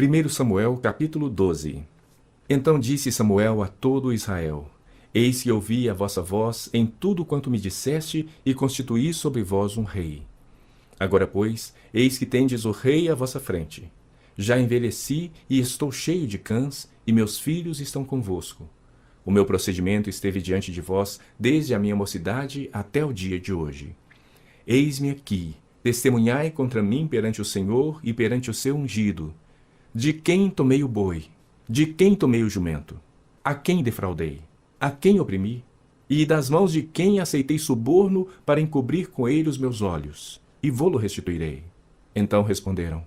1 Samuel, capítulo 12. Então disse Samuel a todo Israel: Eis que ouvi a vossa voz em tudo quanto me disseste, e constituí sobre vós um rei. Agora, pois, eis que tendes o rei à vossa frente. Já envelheci e estou cheio de cãs, e meus filhos estão convosco. O meu procedimento esteve diante de vós desde a minha mocidade até o dia de hoje. Eis-me aqui, testemunhai contra mim perante o Senhor e perante o seu ungido. De quem tomei o boi? De quem tomei o jumento? A quem defraudei? A quem oprimi? E das mãos de quem aceitei suborno para encobrir com ele os meus olhos? E vô-lo restituirei. Então responderam: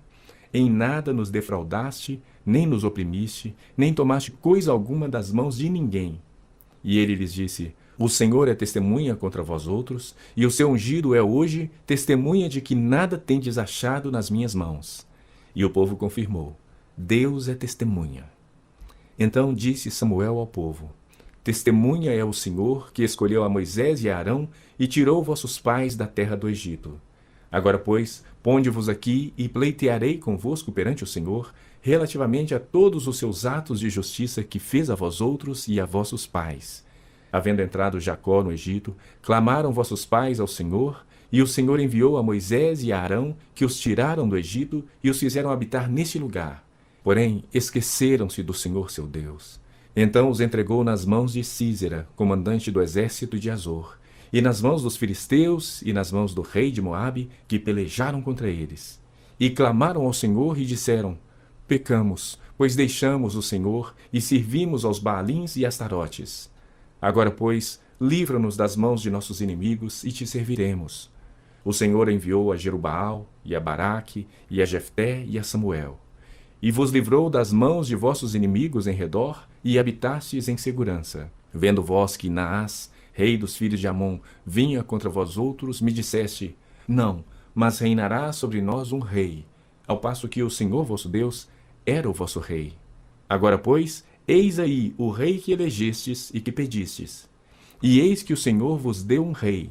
Em nada nos defraudaste, nem nos oprimiste, nem tomaste coisa alguma das mãos de ninguém. E ele lhes disse: O Senhor é testemunha contra vós outros, e o seu ungido é hoje testemunha de que nada tendes achado nas minhas mãos. E o povo confirmou: Deus é testemunha. Então disse Samuel ao povo: Testemunha é o Senhor, que escolheu a Moisés e a Arão, e tirou vossos pais da terra do Egito. Agora, pois, ponde-vos aqui, e pleitearei convosco perante o Senhor, relativamente a todos os seus atos de justiça que fez a vós outros e a vossos pais. Havendo entrado Jacó no Egito, clamaram vossos pais ao Senhor, e o Senhor enviou a Moisés e a Arão, que os tiraram do Egito e os fizeram habitar neste lugar. Porém, esqueceram-se do Senhor seu Deus. Então os entregou nas mãos de Sísera, comandante do exército de Azor, e nas mãos dos filisteus e nas mãos do rei de Moabe, que pelejaram contra eles. E clamaram ao Senhor e disseram: Pecamos, pois deixamos o Senhor e servimos aos Baalins e Astarotes. Agora, pois, livra-nos das mãos de nossos inimigos e te serviremos. O Senhor enviou a Jerubaal, e a Baraque, e a Jefté, e a Samuel. E vos livrou das mãos de vossos inimigos em redor, e habitastes em segurança. Vendo vós que Naás, rei dos filhos de Amon, vinha contra vós outros, me disseste: Não, mas reinará sobre nós um rei, ao passo que o Senhor vosso Deus era o vosso rei. Agora, pois, eis aí o rei que elegestes e que pedistes. E eis que o Senhor vos deu um rei.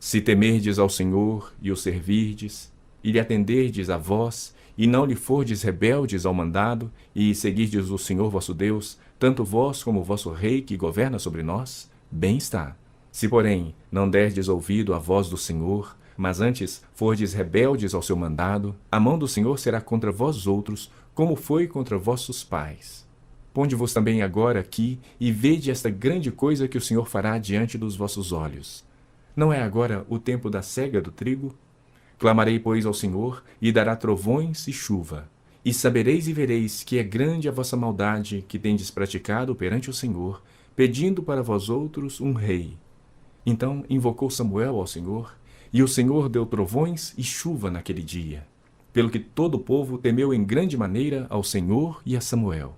Se temerdes ao Senhor e o servirdes, e lhe atenderdes a vós, e não lhe fordes rebeldes ao mandado, e seguirdes o Senhor vosso Deus, tanto vós como o vosso rei que governa sobre nós, bem está. Se, porém, não derdes ouvido à voz do Senhor, mas antes fordes rebeldes ao seu mandado, a mão do Senhor será contra vós outros, como foi contra vossos pais. Ponde-vos também agora aqui, e vede esta grande coisa que o Senhor fará diante dos vossos olhos. Não é agora o tempo da cega do trigo? Clamarei, pois, ao Senhor, e dará trovões e chuva. E sabereis e vereis que é grande a vossa maldade que tendes praticado perante o Senhor, pedindo para vós outros um rei. Então invocou Samuel ao Senhor, e o Senhor deu trovões e chuva naquele dia, pelo que todo o povo temeu em grande maneira ao Senhor e a Samuel.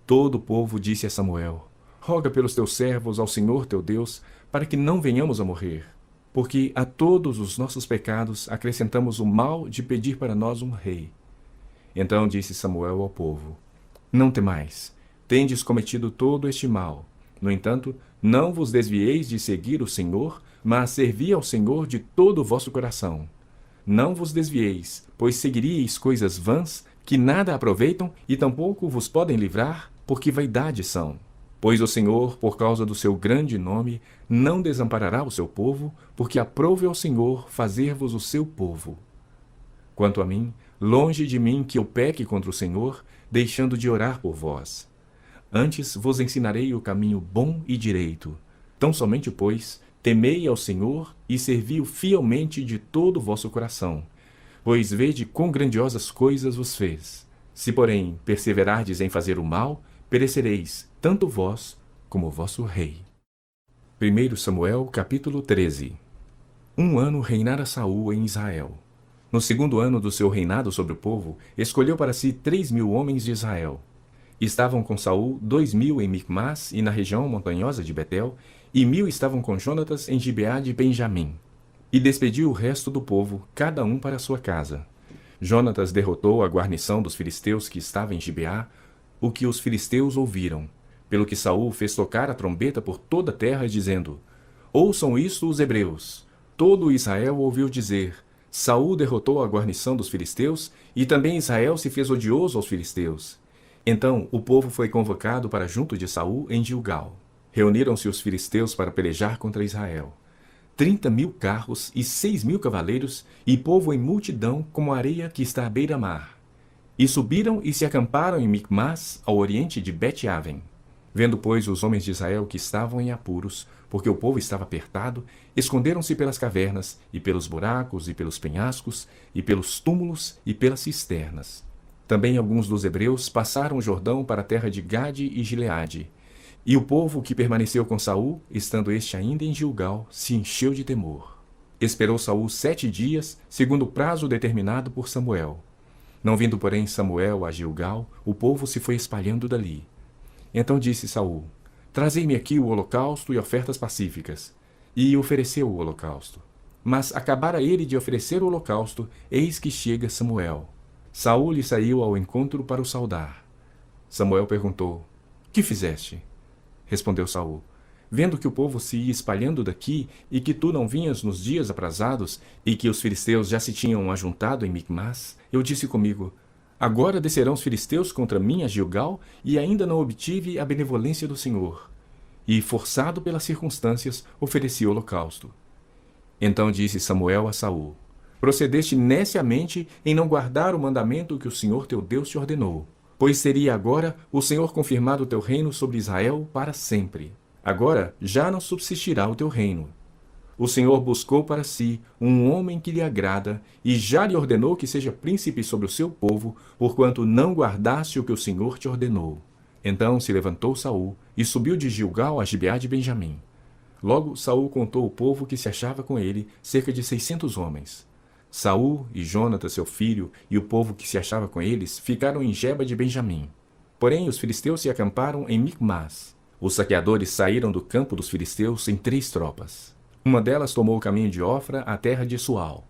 Todo o povo disse a Samuel: Roga pelos teus servos ao Senhor teu Deus, para que não venhamos a morrer, porque a todos os nossos pecados acrescentamos o mal de pedir para nós um rei. Então disse Samuel ao povo: Não temais, tendes cometido todo este mal. No entanto, não vos desvieis de seguir o Senhor, mas servi ao Senhor de todo o vosso coração. Não vos desvieis, pois seguiríeis coisas vãs, que nada aproveitam e tampouco vos podem livrar, porque vaidade são. Pois o Senhor, por causa do seu grande nome, não desamparará o seu povo, porque aprouve ao Senhor fazer-vos o seu povo. Quanto a mim, longe de mim que eu peque contra o Senhor, deixando de orar por vós. Antes vos ensinarei o caminho bom e direito. Tão somente, pois, temei ao Senhor e servi-o fielmente de todo o vosso coração. Pois vede quão grandiosas coisas vos fez. Se, porém, perseverardes em fazer o mal, perecereis, tanto vós como o vosso rei. 1 Samuel, capítulo 13. 1 ano reinara Saul em Israel. No 2º ano do seu reinado sobre o povo, escolheu para si 3.000 homens de Israel. Estavam com Saul 2.000 em Micmas e na região montanhosa de Betel, e 1.000 estavam com Jonatas em Gibeá de Benjamim. E despediu o resto do povo, cada um para sua casa. Jonatas derrotou a guarnição dos filisteus que estava em Gibeá, o que os filisteus ouviram, pelo que Saul fez tocar a trombeta por toda a terra, dizendo: Ouçam isto os hebreus. Todo Israel ouviu dizer: Saul derrotou a guarnição dos filisteus, e também Israel se fez odioso aos filisteus. Então o povo foi convocado para junto de Saul em Gilgal. Reuniram-se os filisteus para pelejar contra Israel. 30.000 carros e 6.000 cavaleiros, e povo em multidão como a areia que está à beira-mar. E subiram e se acamparam em Micmas, ao oriente de Bet-Aven. Vendo, pois, os homens de Israel que estavam em apuros, porque o povo estava apertado, esconderam-se pelas cavernas, e pelos buracos, e pelos penhascos, e pelos túmulos, e pelas cisternas. Também alguns dos hebreus passaram o Jordão para a terra de Gade e Gileade. E o povo que permaneceu com Saul, estando este ainda em Gilgal, se encheu de temor. Esperou Saul 7 dias, segundo o prazo determinado por Samuel. Não vindo, porém, Samuel a Gilgal, o povo se foi espalhando dali. Então disse Saul: Trazei-me aqui o holocausto e ofertas pacíficas. E ofereceu o holocausto. Mas acabara ele de oferecer o holocausto, eis que chega Samuel. Saul lhe saiu ao encontro para o saudar. Samuel perguntou: Que fizeste? Respondeu Saul: Vendo que o povo se ia espalhando daqui, e que tu não vinhas nos dias aprazados, e que os filisteus já se tinham ajuntado em Micmas, eu disse comigo: Agora descerão os filisteus contra mim a Gilgal, e ainda não obtive a benevolência do Senhor. E, forçado pelas circunstâncias, ofereci o holocausto. Então disse Samuel a Saul: Procedeste neciamente em não guardar o mandamento que o Senhor teu Deus te ordenou, pois seria agora o Senhor confirmado o teu reino sobre Israel para sempre. Agora já não subsistirá o teu reino. O Senhor buscou para si um homem que lhe agrada, e já lhe ordenou que seja príncipe sobre o seu povo, porquanto não guardaste o que o Senhor te ordenou. Então se levantou Saul e subiu de Gilgal a Gibeá de Benjamim. Logo Saul contou o povo que se achava com ele, cerca de 600 homens. Saul e Jonatas, seu filho, e o povo que se achava com eles ficaram em Geba de Benjamim. Porém os filisteus se acamparam em Micmas. Os saqueadores saíram do campo dos filisteus em 3 tropas. Uma delas tomou o caminho de Ofra à terra de Sual.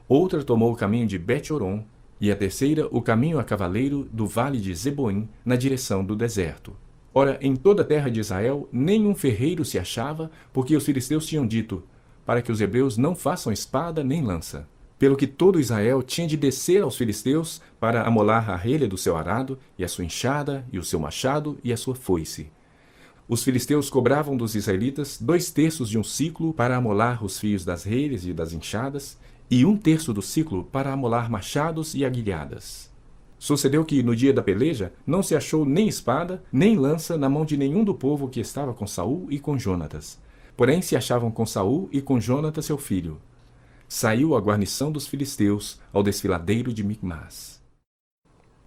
Outra tomou o caminho de Bet-Horon, e a terceira o caminho a cavaleiro do vale de Zeboim, na direção do deserto. Ora, em toda a terra de Israel, nenhum ferreiro se achava, porque os filisteus tinham dito, para que os hebreus não façam espada nem lança. Pelo que todo Israel tinha de descer aos filisteus para amolar a relha do seu arado, e a sua enxada, e o seu machado, e a sua foice. Os filisteus cobravam dos israelitas 2/3 de um siclo para amolar os fios das relhas e das enxadas, e 1/3 do siclo para amolar machados e aguilhadas. Sucedeu que, no dia da peleja, não se achou nem espada, nem lança na mão de nenhum do povo que estava com Saul e com Jonatas. Porém se achavam com Saul e com Jonatas seu filho. Saiu a guarnição dos filisteus ao desfiladeiro de Micmas.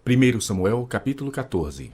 1 Samuel, capítulo 14.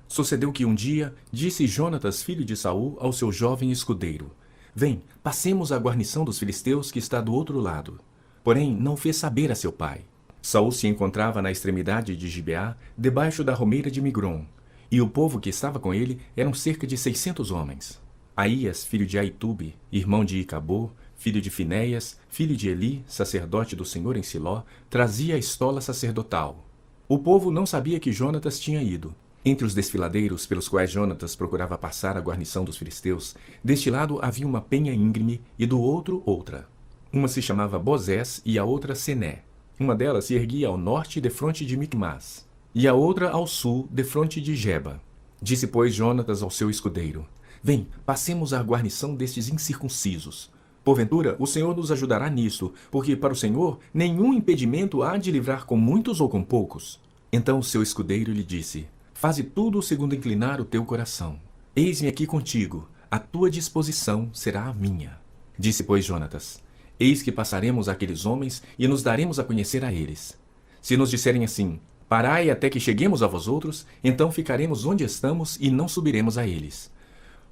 Sucedeu que um dia disse Jonatas, filho de Saul, ao seu jovem escudeiro: Vem, passemos à guarnição dos filisteus que está do outro lado. Porém não fez saber a seu pai. Saul se encontrava na extremidade de Gibeá, debaixo da romeira de Migron, e o povo que estava com ele eram cerca de 600 homens. Aías, filho de Aitube, irmão de Icabô, filho de Finéias, filho de Eli, sacerdote do Senhor em Siló, trazia a estola sacerdotal. O povo não sabia que Jonatas tinha ido. Entre os desfiladeiros pelos quais Jonatas procurava passar a guarnição dos filisteus, deste lado havia uma penha íngreme e do outro outra. Uma se chamava Bozés e a outra Sené. Uma delas se erguia ao norte defronte de Micmas, e a outra ao sul defronte de Geba. Disse, pois, Jonatas ao seu escudeiro: Vem, passemos à guarnição destes incircuncisos. Porventura, o Senhor nos ajudará nisto, porque para o Senhor nenhum impedimento há de livrar com muitos ou com poucos. Então o seu escudeiro lhe disse: Faze tudo segundo inclinar o teu coração. Eis-me aqui contigo, a tua disposição será a minha. Disse, pois, Jonatas: Eis que passaremos àqueles homens e nos daremos a conhecer a eles. Se nos disserem assim: Parai até que cheguemos a vós outros, então ficaremos onde estamos e não subiremos a eles.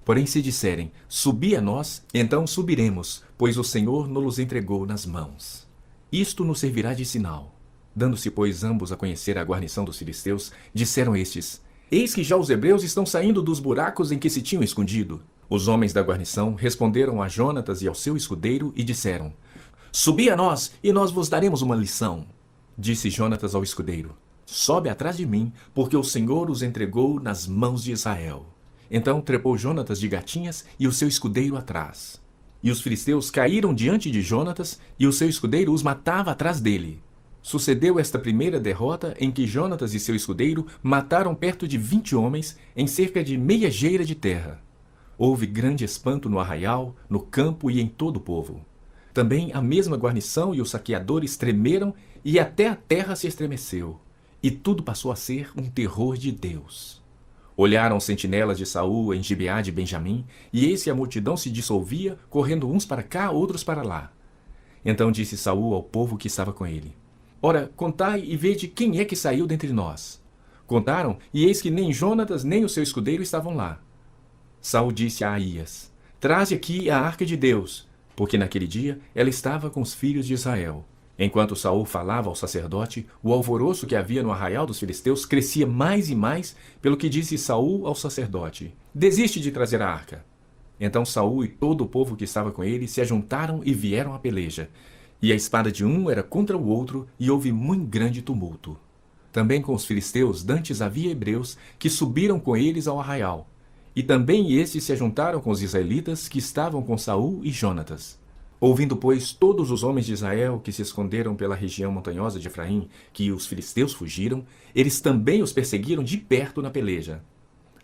Porém se disserem: Subi a nós, então subiremos, pois o Senhor nos entregou nas mãos. Isto nos servirá de sinal. Dando-se, pois, ambos a conhecer a guarnição dos filisteus, disseram estes: Eis que já os hebreus estão saindo dos buracos em que se tinham escondido. Os homens da guarnição responderam a Jonatas e ao seu escudeiro e disseram: Subi a nós, e nós vos daremos uma lição. Disse Jonatas ao escudeiro: Sobe atrás de mim, porque o Senhor os entregou nas mãos de Israel. Então trepou Jonatas de gatinhas e o seu escudeiro atrás. E os filisteus caíram diante de Jonatas, e o seu escudeiro os matava atrás dele. Sucedeu esta primeira derrota em que Jonatas e seu escudeiro mataram perto de 20 homens em cerca de meia geira de terra. Houve grande espanto no arraial, no campo e em todo o povo. Também a mesma guarnição e os saqueadores tremeram, e até a terra se estremeceu, e tudo passou a ser um terror de Deus. Olharam os sentinelas de Saul em Gibeá de Benjamim, e eis que a multidão se dissolvia, correndo uns para cá, outros para lá. Então disse Saul ao povo que estava com ele: Ora, contai e vede quem é que saiu dentre nós. Contaram, e eis que nem Jonatas nem o seu escudeiro estavam lá. Saul disse a Aías: Traze aqui a arca de Deus, porque naquele dia ela estava com os filhos de Israel. Enquanto Saul falava ao sacerdote, o alvoroço que havia no arraial dos filisteus crescia mais e mais, pelo que disse Saul ao sacerdote: Desiste de trazer a arca. Então Saul e todo o povo que estava com ele se ajuntaram e vieram à peleja. E a espada de um era contra o outro, e houve muito grande tumulto. Também com os filisteus dantes havia hebreus que subiram com eles ao arraial. E também estes se ajuntaram com os israelitas que estavam com Saul e Jonatas. Ouvindo, pois, todos os homens de Israel que se esconderam pela região montanhosa de Efraim, que os filisteus fugiram, eles também os perseguiram de perto na peleja.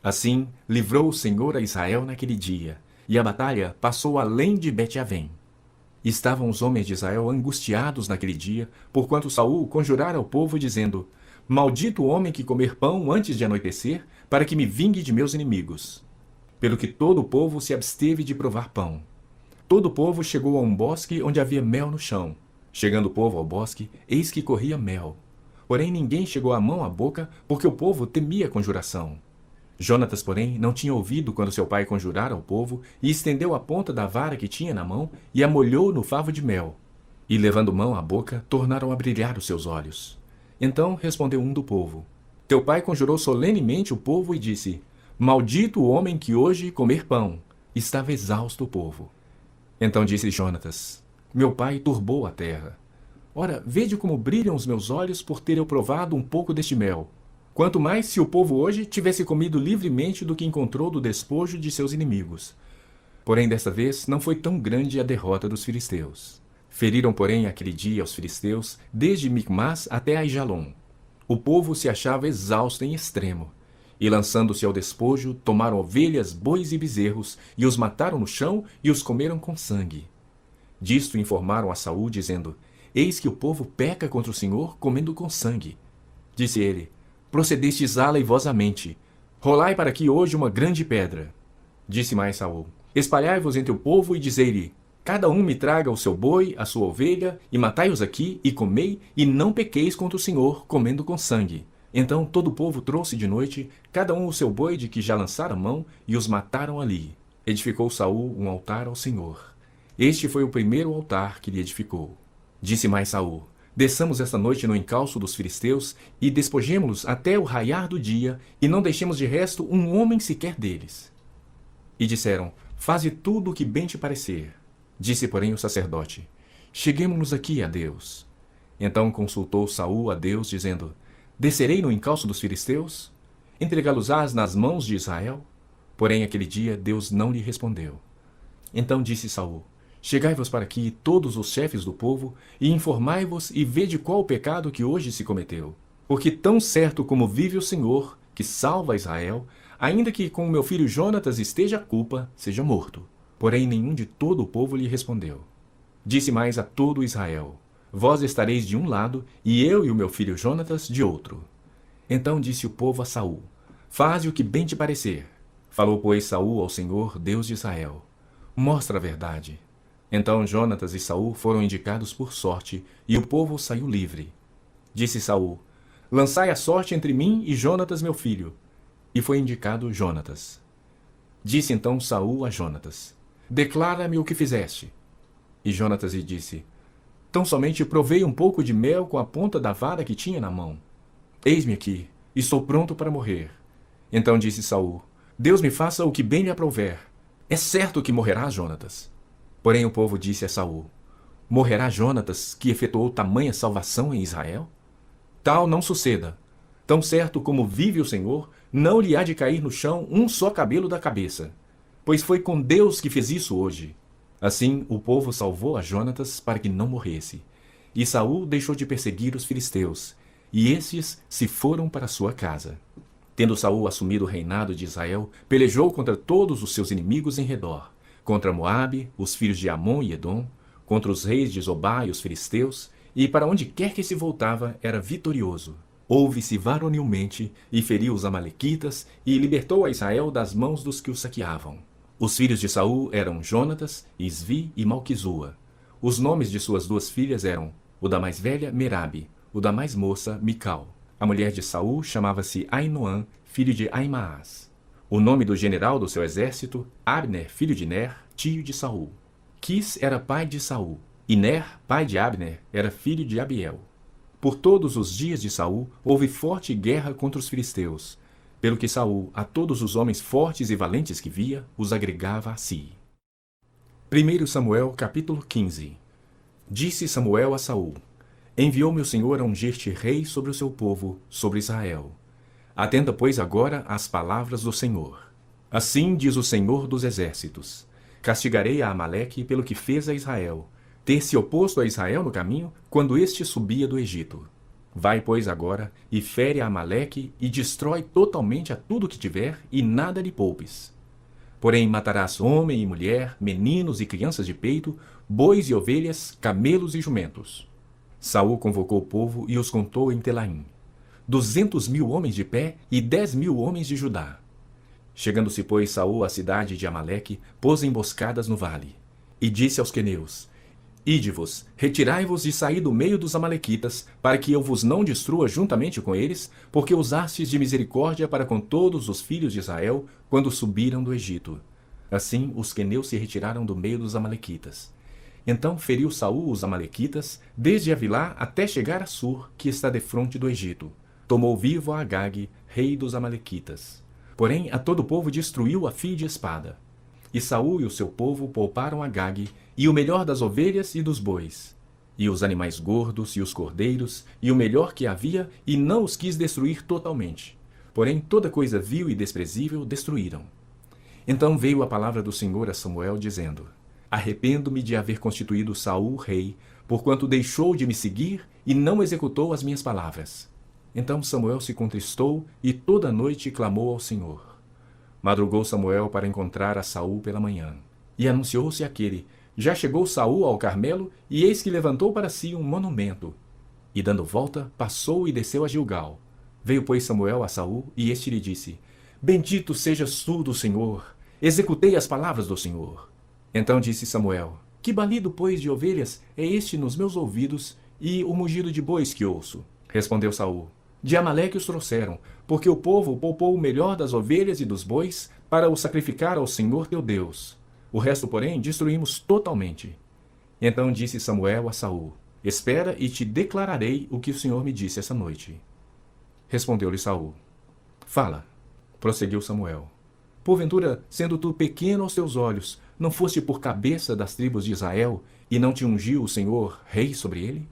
Assim, livrou o Senhor a Israel naquele dia, e a batalha passou além de Bet-Avém. Estavam os homens de Israel angustiados naquele dia, porquanto Saul conjurara ao povo, dizendo: Maldito o homem que comer pão antes de anoitecer, para que me vingue de meus inimigos. Pelo que todo o povo se absteve de provar pão. Todo o povo chegou a um bosque onde havia mel no chão. Chegando o povo ao bosque, eis que corria mel. Porém ninguém chegou a mão à boca, porque o povo temia a conjuração. Jonatas, porém, não tinha ouvido quando seu pai conjurara ao povo, e estendeu a ponta da vara que tinha na mão, e a molhou no favo de mel. E levando mão à boca, tornaram a brilhar os seus olhos. Então respondeu um do povo: Teu pai conjurou solenemente o povo e disse: Maldito o homem que hoje comer pão. Estava exausto o povo. Então disse Jonatas: Meu pai turbou a terra. Ora, vede como brilham os meus olhos por ter eu provado um pouco deste mel. Quanto mais se o povo hoje tivesse comido livremente do que encontrou do despojo de seus inimigos. Porém, desta vez, não foi tão grande a derrota dos filisteus. Feriram, porém, aquele dia aos filisteus, desde Micmas até Aijalon. O povo se achava exausto em extremo. E lançando-se ao despojo, tomaram ovelhas, bois e bezerros, e os mataram no chão e os comeram com sangue. Disto informaram a Saul, dizendo: Eis que o povo peca contra o Senhor, comendo com sangue. Disse ele: Procedestes aleivosamente. Rolai para aqui hoje uma grande pedra. Disse mais Saul: Espalhai-vos entre o povo e dizei-lhe: Cada um me traga o seu boi, a sua ovelha, e matai-os aqui, e comei, e não pequeis contra o Senhor, comendo com sangue. Então todo o povo trouxe de noite, cada um o seu boi de que já lançara mão, e os mataram ali. Edificou Saul um altar ao Senhor. Este foi o primeiro altar que lhe edificou. Disse mais Saul: Desçamos esta noite no encalço dos filisteus, e despojemo-los até o raiar do dia, e não deixemos de resto um homem sequer deles. E disseram: Faze tudo o que bem te parecer. Disse, porém, o sacerdote: Cheguemo-nos aqui a Deus. Então consultou Saul a Deus, dizendo: Descerei no encalço dos filisteus? Entregá-los-ás nas mãos de Israel? Porém, aquele dia Deus não lhe respondeu. Então disse Saul: Chegai-vos para aqui todos os chefes do povo, e informai-vos e vede qual o pecado que hoje se cometeu. Porque tão certo como vive o Senhor, que salva Israel, ainda que com o meu filho Jonatas esteja a culpa, seja morto. Porém nenhum de todo o povo lhe respondeu. Disse mais a todo Israel: Vós estareis de um lado, e eu e o meu filho Jonatas de outro. Então disse o povo a Saul: Faze o que bem te parecer. Falou, pois, Saul ao Senhor, Deus de Israel: Mostra a verdade. Então Jonatas e Saul foram indicados por sorte, e o povo saiu livre. Disse Saul: Lançai a sorte entre mim e Jonatas meu filho. E foi indicado Jonatas. Disse então Saul a Jonatas: Declara-me o que fizeste. E Jonatas lhe disse: Tão somente provei um pouco de mel com a ponta da vara que tinha na mão. Eis-me aqui, estou pronto para morrer. Então disse Saul: Deus me faça o que bem lhe aprouver. É certo que morrerá Jonatas. Porém o povo disse a Saul: Morrerá Jonatas, que efetuou tamanha salvação em Israel? Tal não suceda. Tão certo como vive o Senhor, não lhe há de cair no chão um só cabelo da cabeça. Pois foi com Deus que fez isso hoje. Assim o povo salvou a Jonatas para que não morresse. E Saul deixou de perseguir os filisteus, e estes se foram para sua casa. Tendo Saul assumido o reinado de Israel, pelejou contra todos os seus inimigos em redor, contra Moabe, os filhos de Amon e Edom, contra os reis de Zobá e os filisteus, e para onde quer que se voltava era vitorioso. Houve-se varonilmente, e feriu os amalequitas, e libertou a Israel das mãos dos que o saqueavam. Os filhos de Saul eram Jonatas, Isvi e Malquizua. Os nomes de suas duas filhas eram o da mais velha, Merabe, o da mais moça, Mical. A mulher de Saul chamava-se Ainoã, filho de Aimaas. O nome do general do seu exército, Abner, filho de Ner, tio de Saul. Quis era pai de Saul, e Ner, pai de Abner, era filho de Abiel. Por todos os dias de Saul houve forte guerra contra os filisteus, pelo que Saul, a todos os homens fortes e valentes que via, os agregava a si. 1 Samuel capítulo 15. Disse Samuel a Saul: Enviou-me o Senhor a ungir-te rei sobre o seu povo, sobre Israel. Atenda, pois, agora às palavras do Senhor. Assim diz o Senhor dos Exércitos: Castigarei a Amaleque pelo que fez a Israel, ter se oposto a Israel no caminho, quando este subia do Egito. Vai, pois, agora, e fere a Amaleque, e destrói totalmente a tudo que tiver, e nada lhe poupes. Porém matarás homem e mulher, meninos e crianças de peito, bois e ovelhas, camelos e jumentos. Saul convocou o povo e os contou em Telaim: 200.000 homens de pé e 10.000 homens de Judá. Chegando-se, pois, Saul à cidade de Amaleque, pôs emboscadas no vale. E disse aos queneus: Ide-vos, retirai-vos e saí do meio dos amalequitas, para que eu vos não destrua juntamente com eles, porque usastes de misericórdia para com todos os filhos de Israel, quando subiram do Egito. Assim os queneus se retiraram do meio dos amalequitas. Então feriu Saul os amalequitas, desde Avilá até chegar a Sur, que está defronte do Egito. Tomou vivo a Agag, rei dos amalequitas. Porém a todo o povo destruiu a fio de espada. E Saul e o seu povo pouparam Agag, e o melhor das ovelhas e dos bois, e os animais gordos e os cordeiros, e o melhor que havia, e não os quis destruir totalmente. Porém toda coisa vil e desprezível destruíram. Então veio a palavra do Senhor a Samuel, dizendo: Arrependo-me de haver constituído Saul rei, porquanto deixou de me seguir e não executou as minhas palavras. Então Samuel se contristou e toda a noite clamou ao Senhor. Madrugou Samuel para encontrar a Saul pela manhã. E anunciou-se aquele: Já chegou Saul ao Carmelo, e eis que levantou para si um monumento. E dando volta, passou e desceu a Gilgal. Veio, pois, Samuel a Saul, e este lhe disse: Bendito sejas tu do Senhor, executei as palavras do Senhor. Então disse Samuel: Que balido, pois, de ovelhas é este nos meus ouvidos, e o mugido de bois que ouço? Respondeu Saul: De Amaleque os trouxeram, porque o povo poupou o melhor das ovelhas e dos bois para o sacrificar ao Senhor teu Deus. O resto, porém, destruímos totalmente. Então disse Samuel a Saul: Espera e te declararei o que o Senhor me disse essa noite. Respondeu-lhe Saul: Fala. Prosseguiu Samuel: Porventura, sendo tu pequeno aos teus olhos, não foste por cabeça das tribos de Israel, e não te ungiu o Senhor rei sobre ele?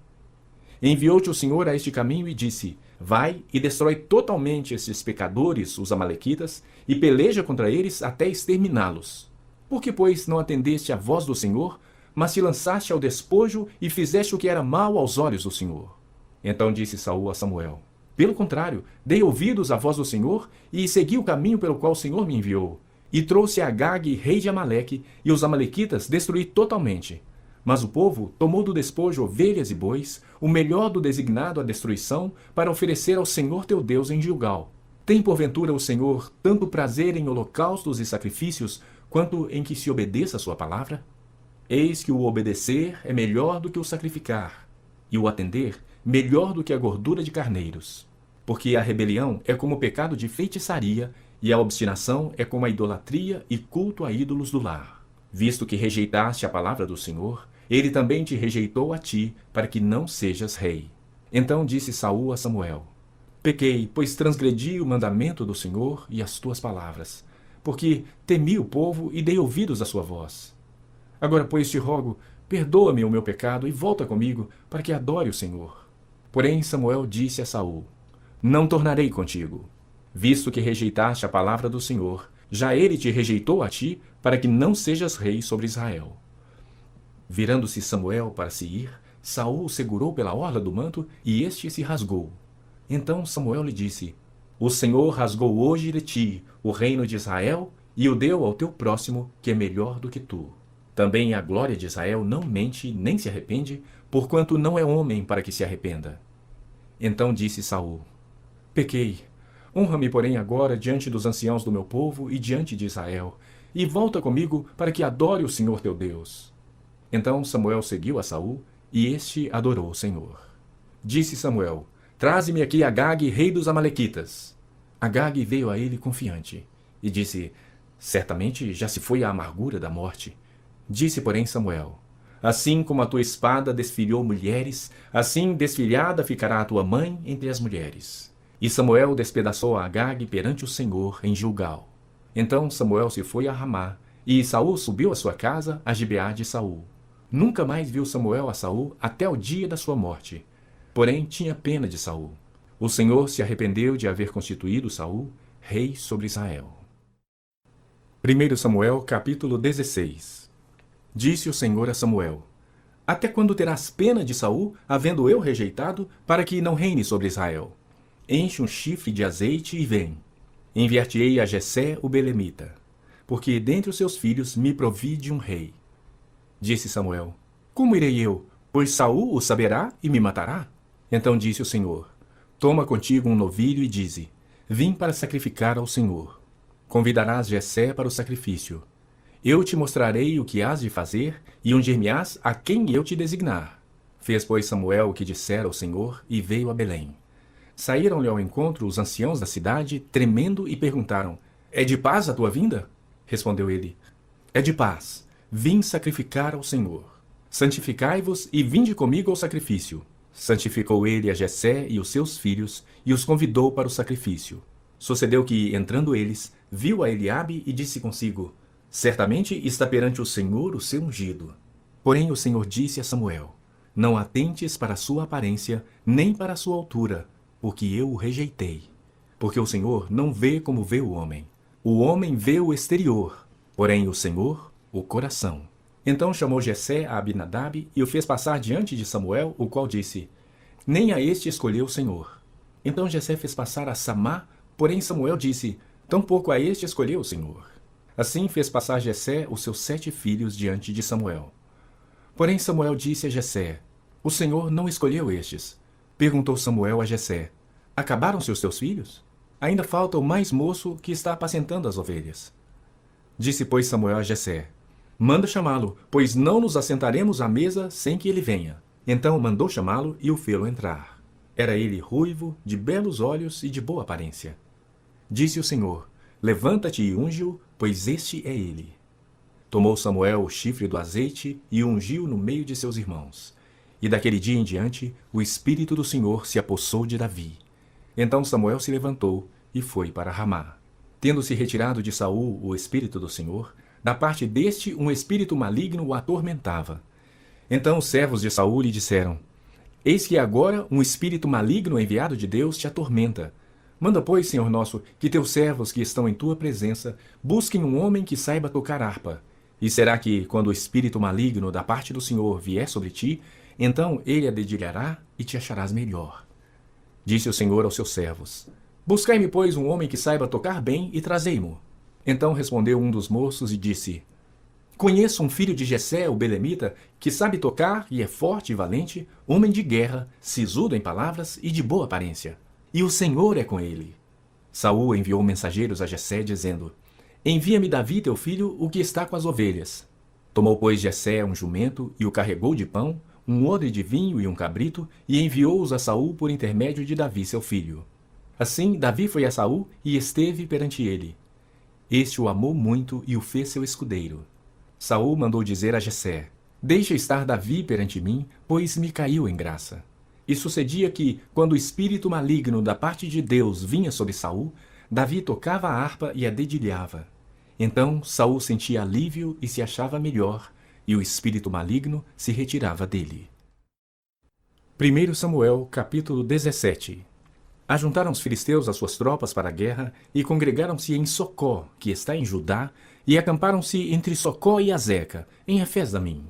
Enviou-te o Senhor a este caminho e disse: Vai e destrói totalmente esses pecadores, os amalequitas, e peleja contra eles até exterminá-los. Por que, pois, não atendeste à voz do Senhor, mas te lançaste ao despojo e fizeste o que era mal aos olhos do Senhor? Então disse Saul a Samuel: Pelo contrário, dei ouvidos à voz do Senhor e segui o caminho pelo qual o Senhor me enviou. E trouxe Agag, rei de Amaleque, e os amalequitas destruí totalmente. Mas o povo tomou do despojo ovelhas e bois, o melhor do designado à destruição, para oferecer ao Senhor teu Deus em Gilgal. Tem porventura o Senhor tanto prazer em holocaustos e sacrifícios, quanto em que se obedeça a sua palavra? Eis que o obedecer é melhor do que o sacrificar, e o atender melhor do que a gordura de carneiros. Porque a rebelião é como o pecado de feitiçaria, e a obstinação é como a idolatria e culto a ídolos do lar. Visto que rejeitaste a palavra do Senhor, ele também te rejeitou a ti, para que não sejas rei. Então disse Saul a Samuel: Pequei, pois transgredi o mandamento do Senhor e as tuas palavras, porque temi o povo e dei ouvidos à sua voz. Agora, pois, te rogo, perdoa-me o meu pecado e volta comigo, para que adore o Senhor. Porém Samuel disse a Saul: Não tornarei contigo. Visto que rejeitaste a palavra do Senhor, já ele te rejeitou a ti, para que não sejas rei sobre Israel. Virando-se Samuel para se ir, Saul o segurou pela orla do manto e este se rasgou. Então Samuel lhe disse: O Senhor rasgou hoje de ti o reino de Israel e o deu ao teu próximo, que é melhor do que tu. Também a glória de Israel não mente nem se arrepende, porquanto não é homem para que se arrependa. Então disse Saul: Pequei. Honra-me, porém, agora diante dos anciãos do meu povo e diante de Israel, e volta comigo para que adore o Senhor teu Deus. Então Samuel seguiu a Saul, e este adorou o Senhor. Disse Samuel: Traze-me aqui Agag, rei dos Amalequitas. Agag veio a ele confiante, e disse: Certamente já se foi a amargura da morte. Disse, porém, Samuel: Assim como a tua espada desfilhou mulheres, assim desfilhada ficará a tua mãe entre as mulheres. E Samuel despedaçou a Agag perante o Senhor em Gilgal. Então Samuel se foi a Ramá, e Saul subiu à sua casa a Gibeá de Saul. Nunca mais viu Samuel a Saul até o dia da sua morte. Porém tinha pena de Saul. O Senhor se arrependeu de haver constituído Saul rei sobre Israel. 1 Samuel capítulo 16. Disse o Senhor a Samuel: Até quando terás pena de Saul, havendo eu rejeitado, para que não reine sobre Israel? Enche um chifre de azeite e vem. Enviar-te-ei a Jessé o belemita, porque dentre os seus filhos me provi de um rei. Disse Samuel: Como irei eu? Pois Saul o saberá e me matará. Então disse o Senhor: Toma contigo um novilho e dize: Vim para sacrificar ao Senhor. Convidarás Jessé para o sacrifício. Eu te mostrarei o que hás de fazer e ungir-me-ás a quem eu te designar. Fez, pois, Samuel o que dissera ao Senhor e veio a Belém. Saíram-lhe ao encontro os anciãos da cidade, tremendo, e perguntaram: É de paz a tua vinda? Respondeu ele: É de paz. Vim sacrificar ao Senhor. Santificai-vos e vinde comigo ao sacrifício. Santificou ele a Jessé e os seus filhos, e os convidou para o sacrifício. Sucedeu que, entrando eles, viu a Eliabe e disse consigo: Certamente está perante o Senhor o seu ungido. Porém o Senhor disse a Samuel: Não atentes para a sua aparência, nem para a sua altura, porque eu o rejeitei. Porque o Senhor não vê como vê o homem. O homem vê o exterior, porém o Senhor, o coração. Então chamou Jessé a Abinadab e o fez passar diante de Samuel, o qual disse: Nem a este escolheu o Senhor. Então Jessé fez passar a Samá, porém Samuel disse: Tampouco a este escolheu o Senhor. Assim fez passar Jessé os seus 7 filhos diante de Samuel. Porém Samuel disse a Jessé: O Senhor não escolheu estes. Perguntou Samuel a Jessé: Acabaram-se os teus filhos? Ainda falta o mais moço que está apacentando as ovelhas. Disse, pois, Samuel a Jessé: Manda chamá-lo, pois não nos assentaremos à mesa sem que ele venha. Então mandou chamá-lo e o fê-lo entrar. Era ele ruivo, de belos olhos e de boa aparência. Disse o Senhor: Levanta-te e unge-o, pois este é ele. Tomou Samuel o chifre do azeite e o ungiu no meio de seus irmãos. E daquele dia em diante, o Espírito do Senhor se apossou de Davi. Então Samuel se levantou e foi para Ramá. Tendo-se retirado de Saul o Espírito do Senhor, da parte deste um espírito maligno o atormentava. Então os servos de Saul lhe disseram: Eis que agora um espírito maligno enviado de Deus te atormenta. Manda, pois, Senhor nosso, que teus servos que estão em tua presença busquem um homem que saiba tocar harpa. E será que, quando o espírito maligno da parte do Senhor vier sobre ti, então ele a dedilhará e te acharás melhor. Disse o Senhor aos seus servos: Buscai-me, pois, um homem que saiba tocar bem e trazei-mo. Então respondeu um dos moços e disse: Conheço um filho de Jessé, o belemita, que sabe tocar e é forte e valente, homem de guerra, sisudo em palavras e de boa aparência. E o Senhor é com ele. Saul enviou mensageiros a Jessé, dizendo: Envia-me Davi, teu filho, o que está com as ovelhas. Tomou, pois, Jessé um jumento e o carregou de pão, um odre de vinho e um cabrito, e enviou-os a Saul por intermédio de Davi, seu filho. Assim, Davi foi a Saul e esteve perante ele. Este o amou muito e o fez seu escudeiro. Saul mandou dizer a Jessé: Deixa estar Davi perante mim, pois me caiu em graça. E sucedia que, quando o espírito maligno da parte de Deus vinha sobre Saul, Davi tocava a harpa e a dedilhava. Então Saul sentia alívio e se achava melhor, e o espírito maligno se retirava dele. 1 Samuel, capítulo 17. Ajuntaram os filisteus as suas tropas para a guerra e congregaram-se em Socó, que está em Judá, e acamparam-se entre Socó e Azeca, em Efes-damim.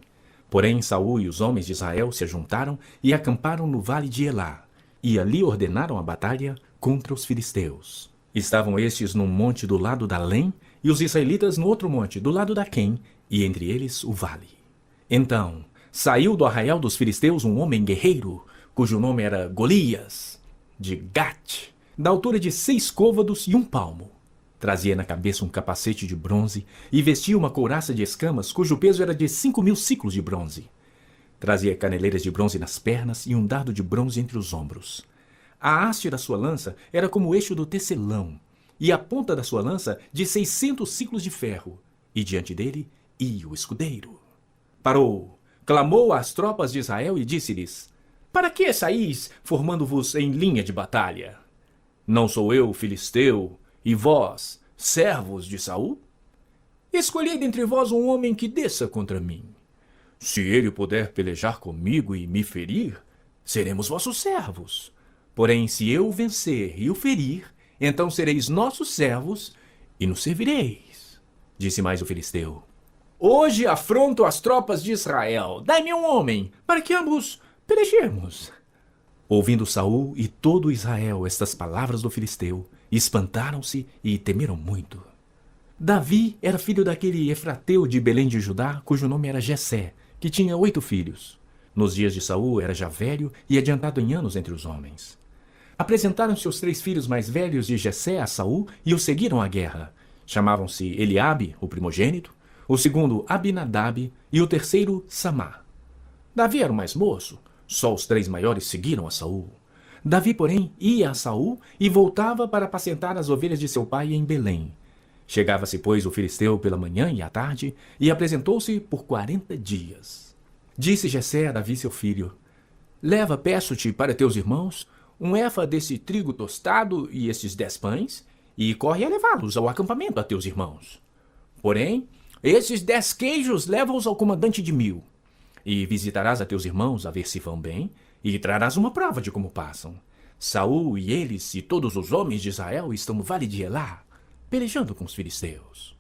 Porém, Saul e os homens de Israel se ajuntaram e acamparam no vale de Elá, e ali ordenaram a batalha contra os filisteus. Estavam estes num monte do lado da Lém, e os israelitas no outro monte do lado da Quém, e entre eles o vale. Então saiu do arraial dos filisteus um homem guerreiro, cujo nome era Golias, de Gate, da altura de 6 côvados e 1 palmo. Trazia na cabeça um capacete de bronze e vestia uma couraça de escamas, cujo peso era de 5.000 siclos de bronze. Trazia caneleiras de bronze nas pernas e um dardo de bronze entre os ombros. A haste da sua lança era como o eixo do tecelão, e a ponta da sua lança de 600 siclos de ferro, e diante dele ia o escudeiro. Parou, clamou às tropas de Israel e disse-lhes: Para que saís, formando-vos em linha de batalha? Não sou eu filisteu, e vós, servos de Saul? Escolhei dentre vós um homem que desça contra mim. Se ele puder pelejar comigo e me ferir, seremos vossos servos. Porém, se eu o vencer e o ferir, então sereis nossos servos e nos servireis. Disse mais o filisteu: Hoje afronto as tropas de Israel. Dai-me um homem, para que ambos pelejemos. Ouvindo Saul e todo Israel estas palavras do filisteu, espantaram-se e temeram muito. Davi era filho daquele efrateu de Belém de Judá, cujo nome era Jessé, que tinha 8 filhos. Nos dias de Saul era já velho e adiantado em anos entre os homens. Apresentaram-se os 3 filhos mais velhos de Jessé a Saul e o seguiram à guerra. Chamavam-se Eliabe, o primogênito, o segundo Abinadab e o terceiro Samá. Davi era o mais moço, só os 3 maiores seguiram a Saul. Davi, porém, ia a Saul e voltava para apacentar as ovelhas de seu pai em Belém. Chegava-se, pois, o filisteu pela manhã e à tarde, e apresentou-se por 40 dias. Disse Jessé a Davi seu filho: Leva, peço-te, para teus irmãos, um éfa desse trigo tostado e estes 10 pães, e corre a levá-los ao acampamento a teus irmãos. Porém, esses 10 queijos leva-os ao comandante de 1000. E visitarás a teus irmãos a ver se vão bem, e trarás uma prova de como passam. Saul e eles e todos os homens de Israel estão no vale de Elá, pelejando com os filisteus.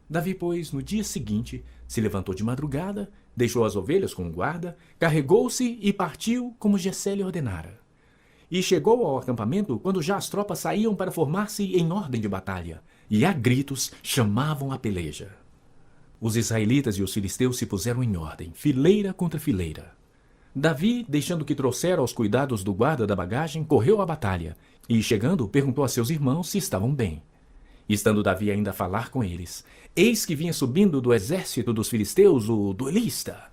Davi, pois, no dia seguinte, se levantou de madrugada, deixou as ovelhas com o guarda, carregou-se e partiu como Jessé lhe ordenara. E chegou ao acampamento quando já as tropas saíam para formar-se em ordem de batalha, e a gritos chamavam a peleja. Os israelitas e os filisteus se puseram em ordem, fileira contra fileira. Davi, deixando que trouxera aos cuidados do guarda da bagagem, correu à batalha, e, chegando, perguntou a seus irmãos se estavam bem. Estando Davi ainda a falar com eles, eis que vinha subindo do exército dos filisteus o duelista,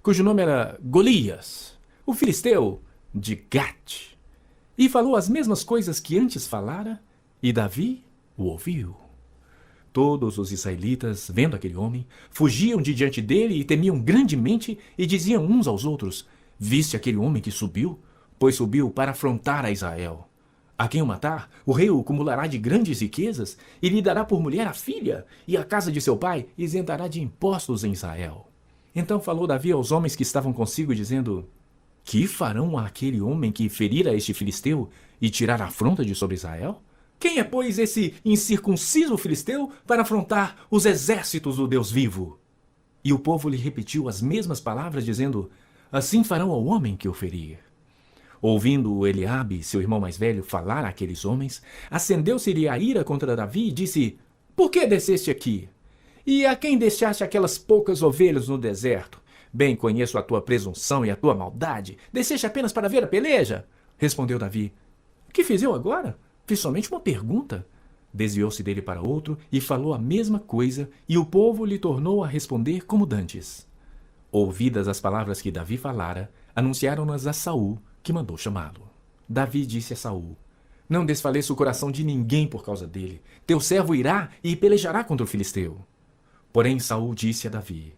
cujo nome era Golias, o filisteu de Gate, e falou as mesmas coisas que antes falara, e Davi o ouviu. Todos os israelitas, vendo aquele homem, fugiam de diante dele e temiam grandemente, e diziam uns aos outros: Viste aquele homem que subiu? Pois subiu para afrontar a Israel. A quem o matar, o rei o acumulará de grandes riquezas, e lhe dará por mulher a filha, e a casa de seu pai isentará de impostos em Israel. Então falou Davi aos homens que estavam consigo, dizendo: Que farão àquele homem que ferir a este filisteu e tirar a afronta de sobre Israel? Quem é, pois, esse incircunciso filisteu para afrontar os exércitos do Deus vivo? E o povo lhe repetiu as mesmas palavras, dizendo: Assim farão ao homem que o ferir. Ouvindo Eliabe, seu irmão mais velho, falar àqueles homens, acendeu-se-lhe a ira contra Davi e disse: Por que desceste aqui? E a quem deixaste aquelas poucas ovelhas no deserto? Bem conheço a tua presunção e a tua maldade. Desceste apenas para ver a peleja? Respondeu Davi: Que fiz eu agora? Fiz somente uma pergunta. Desviou-se dele para outro e falou a mesma coisa, e o povo lhe tornou a responder como dantes. Ouvidas as palavras que Davi falara, anunciaram-nas a Saul, que mandou chamá-lo. Davi disse a Saul: Não desfaleça o coração de ninguém por causa dele. Teu servo irá e pelejará contra o filisteu. Porém Saul disse a Davi: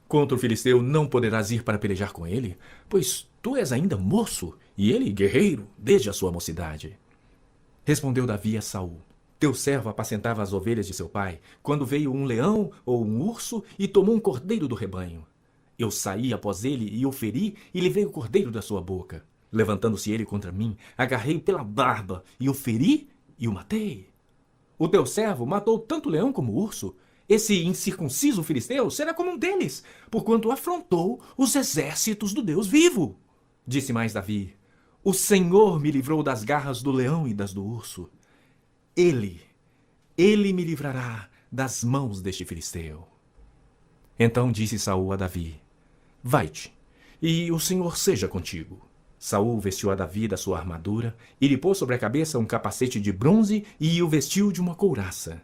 Contra o filisteu não poderás ir para pelejar com ele, pois tu és ainda moço, e ele guerreiro desde a sua mocidade. Respondeu Davi a Saul: Teu servo apacentava as ovelhas de seu pai, quando veio um leão ou um urso e tomou um cordeiro do rebanho. Eu saí após ele e o feri, e levei o cordeiro da sua boca. Levantando-se ele contra mim, agarrei-o pela barba, e o feri e o matei. O teu servo matou tanto o leão como o urso. Esse incircunciso filisteu será como um deles, porquanto afrontou os exércitos do Deus vivo. Disse mais Davi: o Senhor me livrou das garras do leão e das do urso. Ele me livrará das mãos deste filisteu. Então disse Saul a Davi: vai-te, e o Senhor seja contigo. Saul vestiu a Davi da sua armadura e lhe pôs sobre a cabeça um capacete de bronze e o vestiu de uma couraça.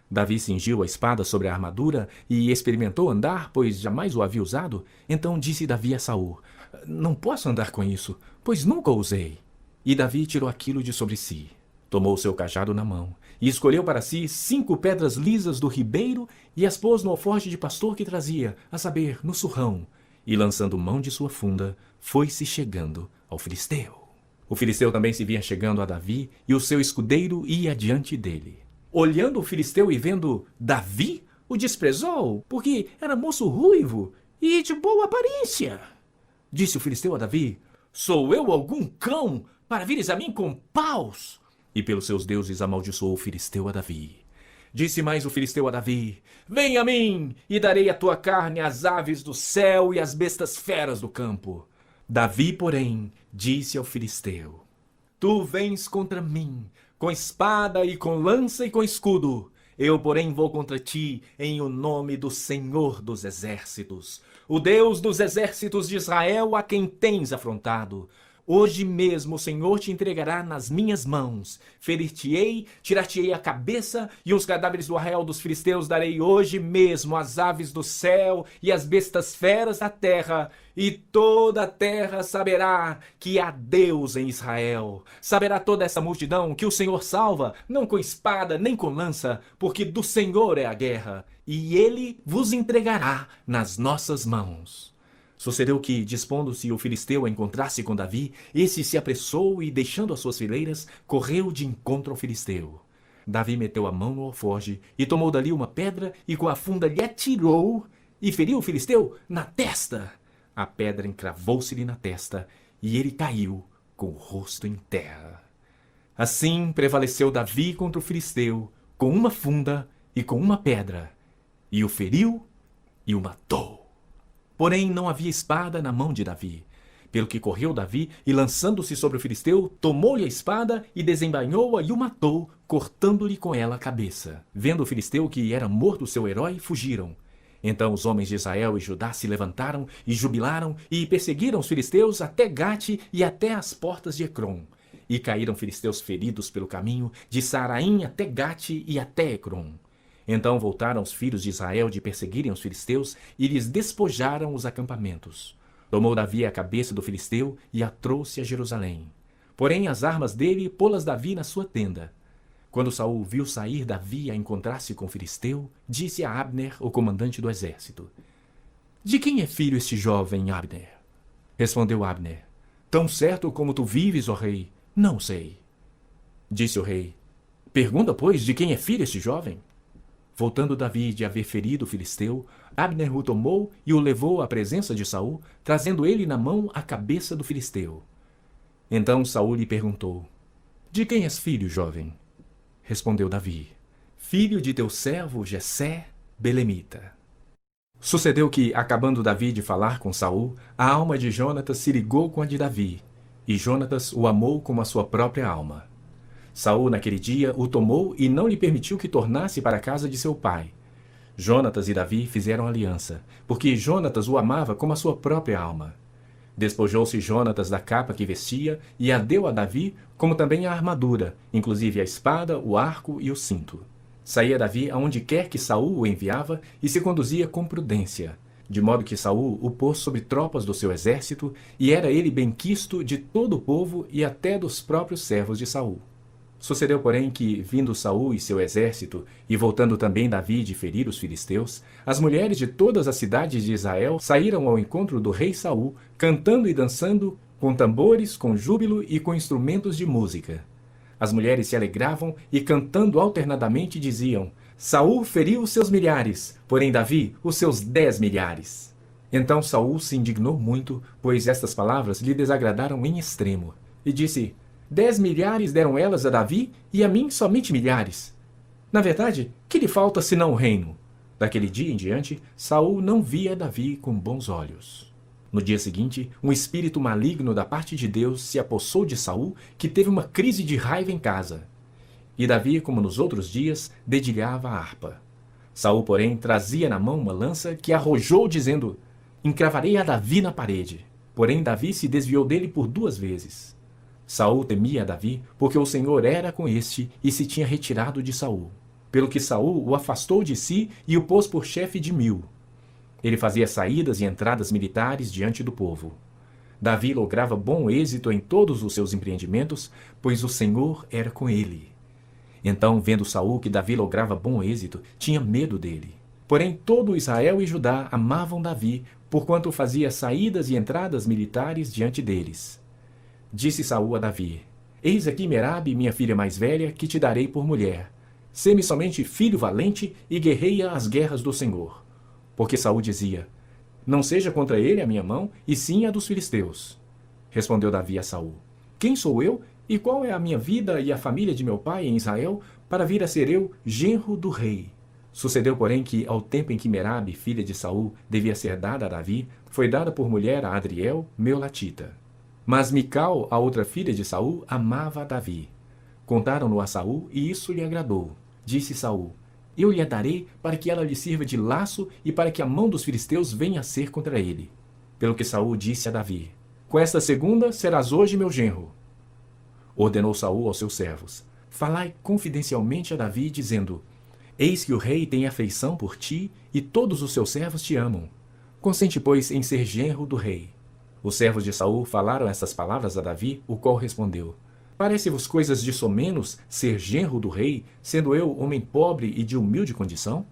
Davi cingiu a espada sobre a armadura e experimentou andar, pois jamais o havia usado. Então disse Davi a Saul: não posso andar com isso, pois nunca o usei. E Davi tirou aquilo de sobre si, tomou seu cajado na mão e escolheu para si 5 pedras lisas do ribeiro e as pôs no alforje de pastor que trazia, a saber, no surrão, e lançando mão de sua funda, foi-se chegando ao filisteu. O filisteu também se vinha chegando a Davi, e o seu escudeiro ia diante dele. Olhando o filisteu e vendo Davi, o desprezou, porque era moço ruivo e de boa aparência. Disse o filisteu a Davi: sou eu algum cão para vires a mim com paus? E pelos seus deuses amaldiçoou o filisteu a Davi. Disse mais o filisteu a Davi: vem a mim, e darei a tua carne às aves do céu e às bestas feras do campo. Davi, porém, disse ao filisteu: tu vens contra mim, com espada e com lança e com escudo. Eu, porém, vou contra ti em o nome do Senhor dos Exércitos, o Deus dos exércitos de Israel, a quem tens afrontado. Hoje mesmo o Senhor te entregará nas minhas mãos. Ferir-te-ei, tirar-te-ei a cabeça, e os cadáveres do arraial dos filisteus darei hoje mesmo às aves do céu e às bestas feras da terra. E toda a terra saberá que há Deus em Israel. Saberá toda essa multidão que o Senhor salva, não com espada nem com lança, porque do Senhor é a guerra, e ele vos entregará nas nossas mãos. Sucedeu que, dispondo-se o filisteu a encontrar-se com Davi, esse se apressou e, deixando as suas fileiras, correu de encontro ao filisteu. Davi meteu a mão no alforje e tomou dali uma pedra e com a funda lhe atirou e feriu o filisteu na testa. A pedra encravou-se-lhe na testa e ele caiu com o rosto em terra. Assim prevaleceu Davi contra o filisteu com uma funda e com uma pedra, e o feriu e o matou. Porém, não havia espada na mão de Davi. Pelo que correu Davi, e lançando-se sobre o filisteu, tomou-lhe a espada e desembainhou-a e o matou, cortando-lhe com ela a cabeça. Vendo o filisteu que era morto o seu herói, fugiram. Então os homens de Israel e Judá se levantaram e jubilaram e perseguiram os filisteus até Gate e até as portas de Ecrom. E caíram filisteus feridos pelo caminho, de Saaraim até Gate e até Ecrom. Então voltaram os filhos de Israel de perseguirem os filisteus e lhes despojaram os acampamentos. Tomou Davi a cabeça do filisteu e a trouxe a Jerusalém. Porém as armas dele pô-las Davi na sua tenda. Quando Saul viu sair Davi a encontrar-se com o filisteu, disse a Abner, o comandante do exército: de quem é filho este jovem, Abner? Respondeu Abner: tão certo como tu vives, ó rei, não sei. Disse o rei: pergunta, pois, de quem é filho este jovem? Voltando Davi de haver ferido o filisteu, Abner o tomou e o levou à presença de Saul, trazendo ele na mão a cabeça do filisteu. Então Saul lhe perguntou: de quem és filho, jovem? Respondeu Davi: filho de teu servo Jessé, belemita. Sucedeu que, acabando Davi de falar com Saul, a alma de Jonatas se ligou com a de Davi, e Jonatas o amou como a sua própria alma. Saul, naquele dia, o tomou e não lhe permitiu que tornasse para a casa de seu pai. Jonatas e Davi fizeram aliança, porque Jonatas o amava como a sua própria alma. Despojou-se Jonatas da capa que vestia e a deu a Davi, como também a armadura, inclusive a espada, o arco e o cinto. Saía Davi aonde quer que Saul o enviava e se conduzia com prudência, de modo que Saul o pôs sobre tropas do seu exército, e era ele benquisto de todo o povo e até dos próprios servos de Saul. Sucedeu, porém, que, vindo Saul e seu exército, e voltando também Davi de ferir os filisteus, as mulheres de todas as cidades de Israel saíram ao encontro do rei Saul, cantando e dançando, com tambores, com júbilo e com instrumentos de música. As mulheres se alegravam e, cantando alternadamente, diziam: Saul feriu os seus milhares, porém Davi os seus 10 milhares. Então Saul se indignou muito, pois estas palavras lhe desagradaram em extremo, e disse: 10 milhares deram elas a Davi, e a mim somente milhares. Na verdade, que lhe falta senão o reino? Daquele dia em diante, Saul não via Davi com bons olhos. No dia seguinte, um espírito maligno da parte de Deus se apossou de Saul, que teve uma crise de raiva em casa. E Davi, como nos outros dias, dedilhava a harpa. Saul, porém, trazia na mão uma lança que arrojou, dizendo: encravarei a Davi na parede. Porém, Davi se desviou dele por 2 vezes. Saul temia a Davi, porque o Senhor era com este e se tinha retirado de Saul. Pelo que Saul o afastou de si e o pôs por chefe de 1000. Ele fazia saídas e entradas militares diante do povo. Davi lograva bom êxito em todos os seus empreendimentos, pois o Senhor era com ele. Então, vendo Saul que Davi lograva bom êxito, tinha medo dele. Porém, todo Israel e Judá amavam Davi, porquanto fazia saídas e entradas militares diante deles. Disse Saul a Davi: eis aqui Merabe, minha filha mais velha, que te darei por mulher. Sê-me somente filho valente e guerreia as guerras do Senhor. Porque Saul dizia: não seja contra ele a minha mão, e sim a dos filisteus. Respondeu Davi a Saul: quem sou eu, e qual é a minha vida e a família de meu pai em Israel, para vir a ser eu genro do rei? Sucedeu, porém, que, ao tempo em que Merabe, filha de Saul, devia ser dada a Davi, foi dada por mulher a Adriel, meolatita. Mas Mical, a outra filha de Saul, amava a Davi. Contaram-no a Saul, e isso lhe agradou. Disse Saul: eu lhe a darei para que ela lhe sirva de laço e para que a mão dos filisteus venha a ser contra ele. Pelo que Saul disse a Davi: com esta segunda serás hoje meu genro. Ordenou Saul aos seus servos: falai confidencialmente a Davi, dizendo: eis que o rei tem afeição por ti, e todos os seus servos te amam. Consente, pois, em ser genro do rei. Os servos de Saul falaram estas palavras a Davi, o qual respondeu: parece-vos coisas de somenos ser genro do rei, sendo eu homem pobre e de humilde condição?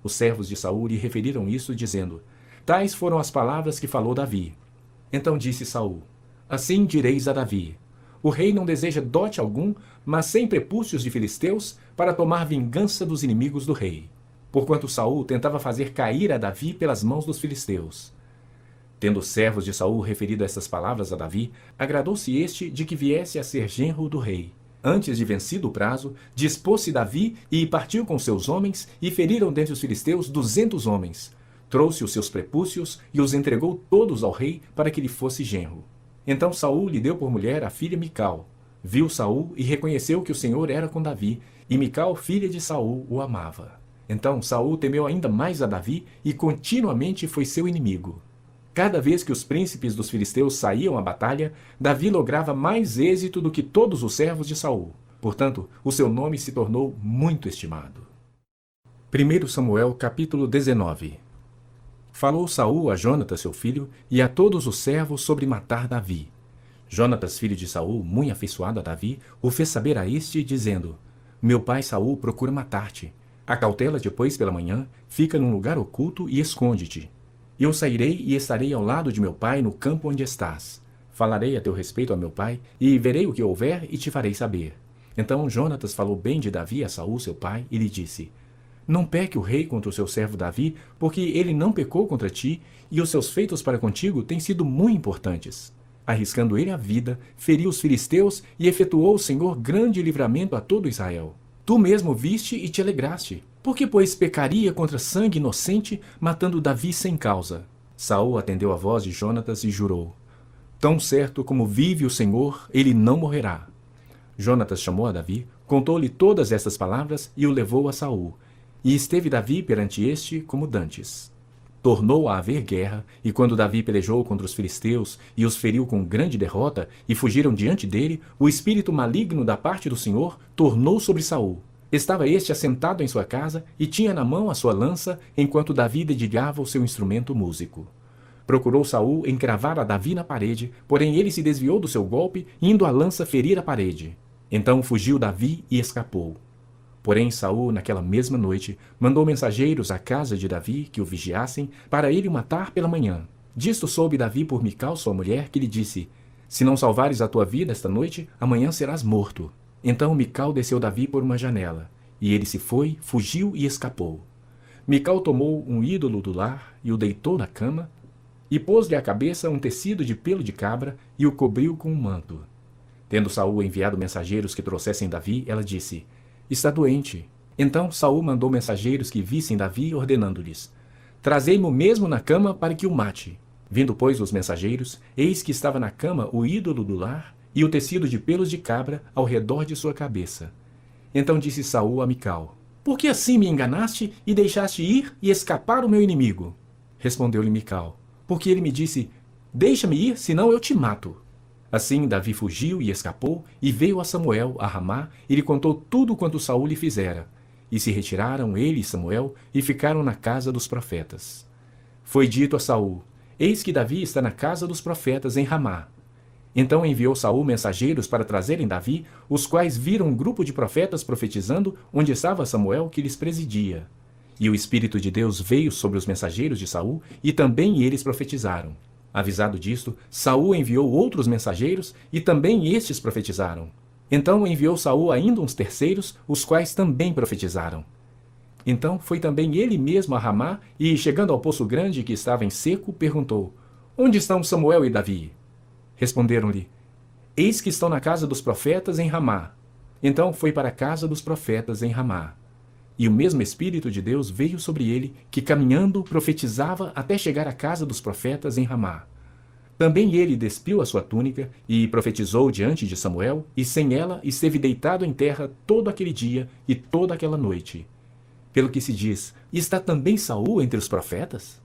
Os servos de Saul lhe referiram isso, dizendo: tais foram as palavras que falou Davi. Então disse Saul: assim direis a Davi: o rei não deseja dote algum, mas sem prepúcios de filisteus, para tomar vingança dos inimigos do rei. Porquanto Saul tentava fazer cair a Davi pelas mãos dos filisteus. Tendo os servos de Saul referido estas palavras a Davi, agradou-se este de que viesse a ser genro do rei. Antes de vencido o prazo, dispôs-se Davi e partiu com seus homens, e feriram dentre os filisteus 200 homens. Trouxe os seus prepúcios e os entregou todos ao rei para que lhe fosse genro. Então Saul lhe deu por mulher a filha Mical. Viu Saul e reconheceu que o Senhor era com Davi, e Mical, filha de Saul, o amava. Então Saul temeu ainda mais a Davi e continuamente foi seu inimigo. Cada vez que os príncipes dos filisteus saíam à batalha, Davi lograva mais êxito do que todos os servos de Saul. Portanto, o seu nome se tornou muito estimado. 1 Samuel capítulo 19. Falou Saul a Jonatas, seu filho, e a todos os servos sobre matar Davi. Jonatas, filho de Saul, muito afeiçoado a Davi, o fez saber a este, dizendo: meu pai Saul procura matar-te. Acautela-te, pois, pela manhã, fica num lugar oculto e esconde-te. Eu sairei e estarei ao lado de meu pai no campo onde estás. Falarei a teu respeito a meu pai, e verei o que houver e te farei saber. Então Jonatas falou bem de Davi a Saul, seu pai, e lhe disse: não peque o rei contra o seu servo Davi, porque ele não pecou contra ti, e os seus feitos para contigo têm sido muito importantes. Arriscando ele a vida, feriu os filisteus e efetuou o Senhor grande livramento a todo Israel. Tu mesmo viste e te alegraste. Por que, pois, pecaria contra sangue inocente, matando Davi sem causa? Saul atendeu a voz de Jonatas e jurou: tão certo como vive o Senhor, ele não morrerá. Jonatas chamou a Davi, contou-lhe todas estas palavras e o levou a Saul. E esteve Davi perante este como dantes. Tornou a haver guerra, e quando Davi pelejou contra os filisteus e os feriu com grande derrota, e fugiram diante dele, o espírito maligno da parte do Senhor tornou sobre Saul. Estava este assentado em sua casa e tinha na mão a sua lança, enquanto Davi dedilhava o seu instrumento músico. Procurou Saul encravar a Davi na parede, porém ele se desviou do seu golpe, indo a lança ferir a parede. Então fugiu Davi e escapou. Porém Saul, naquela mesma noite, mandou mensageiros à casa de Davi que o vigiassem, para ele o matar pela manhã. Disto soube Davi por Mical, sua mulher, que lhe disse: se não salvares a tua vida esta noite, amanhã serás morto. Então Mical desceu Davi por uma janela, e ele se foi, fugiu e escapou. Mical tomou um ídolo do lar e o deitou na cama, e pôs-lhe à cabeça um tecido de pelo de cabra e o cobriu com um manto. Tendo Saul enviado mensageiros que trouxessem Davi, ela disse: está doente. Então Saul mandou mensageiros que vissem Davi, ordenando-lhes: Trazei-mo mesmo na cama para que o mate. Vindo, pois, os mensageiros, eis que estava na cama o ídolo do lar e o tecido de pelos de cabra ao redor de sua cabeça. Então disse Saul a Mical: Por que assim me enganaste e deixaste ir e escapar o meu inimigo? Respondeu-lhe Mical: Porque ele me disse: Deixa-me ir, senão eu te mato. Assim Davi fugiu e escapou, e veio a Samuel a Ramá, e lhe contou tudo quanto Saul lhe fizera. E se retiraram ele e Samuel, e ficaram na casa dos profetas. Foi dito a Saul: Eis que Davi está na casa dos profetas em Ramá. Então enviou Saul mensageiros para trazerem Davi, os quais viram um grupo de profetas profetizando, onde estava Samuel que lhes presidia. E o Espírito de Deus veio sobre os mensageiros de Saul, e também eles profetizaram. Avisado disto, Saul enviou outros mensageiros, e também estes profetizaram. Então enviou Saul ainda uns terceiros, os quais também profetizaram. Então foi também ele mesmo a Ramá, e chegando ao poço grande que estava em seco, perguntou: Onde estão Samuel e Davi? Responderam-lhe: Eis que estão na casa dos profetas em Ramá. Então foi para a casa dos profetas em Ramá. E o mesmo Espírito de Deus veio sobre ele, que caminhando profetizava até chegar à casa dos profetas em Ramá. Também ele despiu a sua túnica e profetizou diante de Samuel, e sem ela esteve deitado em terra todo aquele dia e toda aquela noite. Pelo que se diz: Está também Saul entre os profetas?